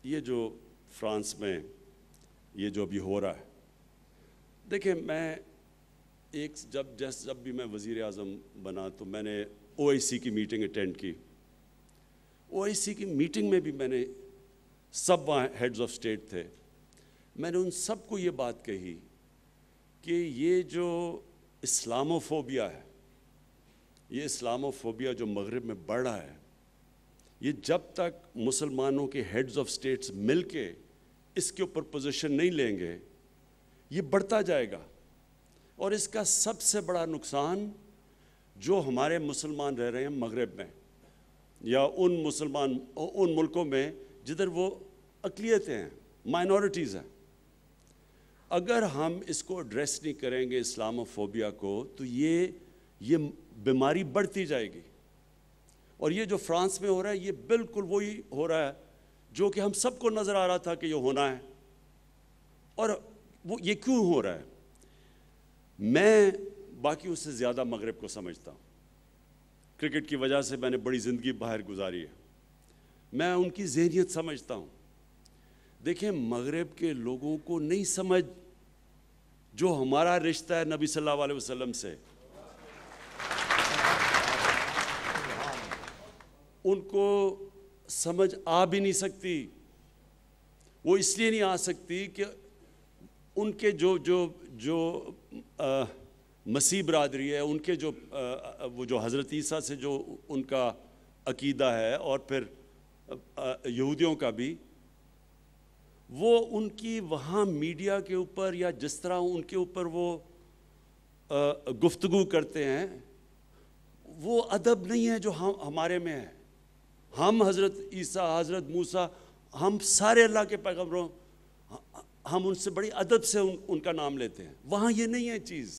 یہ جو فرانس میں یہ جو ابھی ہو رہا ہے، دیکھیں میں جب بھی میں وزیر اعظم بنا تو میں نے او آئی سی کی میٹنگ اٹینڈ کی۔ او آئی سی کی میٹنگ میں بھی میں نے سب وہاں ہیڈز آف اسٹیٹ تھے، میں نے ان سب کو یہ بات کہی کہ یہ جو اسلاموفوبیا ہے، یہ اسلاموفوبیا جو مغرب میں بڑھ رہا ہے، یہ جب تک مسلمانوں کے ہیڈز آف اسٹیٹس مل کے اس کے اوپر پوزیشن نہیں لیں گے، یہ بڑھتا جائے گا۔ اور اس کا سب سے بڑا نقصان جو ہمارے مسلمان رہ رہے ہیں مغرب میں یا ان ملکوں میں جدھر وہ اقلیتیں ہیں، مائنورٹیز ہیں، اگر ہم اس کو ایڈریس نہیں کریں گے اسلاموفوبیا کو تو یہ بیماری بڑھتی جائے گی۔ اور یہ جو فرانس میں ہو رہا ہے یہ بالکل وہی ہو رہا ہے جو کہ ہم سب کو نظر آ رہا تھا کہ یہ ہونا ہے۔ اور وہ یہ کیوں ہو رہا ہے؟ میں باقیوں سے زیادہ مغرب کو سمجھتا ہوں، کرکٹ کی وجہ سے میں نے بڑی زندگی باہر گزاری ہے، میں ان کی ذہنیت سمجھتا ہوں۔ دیکھیں مغرب کے لوگوں کو نہیں سمجھ جو ہمارا رشتہ ہے نبی صلی اللہ علیہ وسلم سے، ان کو سمجھ آ بھی نہیں سکتی۔ وہ اس لیے نہیں آ سکتی کہ ان کے جو مسیح برادری ہے، ان کے وہ جو حضرت عیسیٰ سے جو ان کا عقیدہ ہے، اور پھر یہودیوں کا بھی، وہ ان کی وہاں میڈیا کے اوپر یا جس طرح ان کے اوپر وہ گفتگو کرتے ہیں، وہ ادب نہیں ہے جو ہمارے میں ہے۔ ہم حضرت عیسیٰ، حضرت موسیٰ، ہم سارے اللہ کے پیغمبروں، ہم ان سے بڑی ادب سے ان کا نام لیتے ہیں۔ وہاں یہ نہیں ہے چیز۔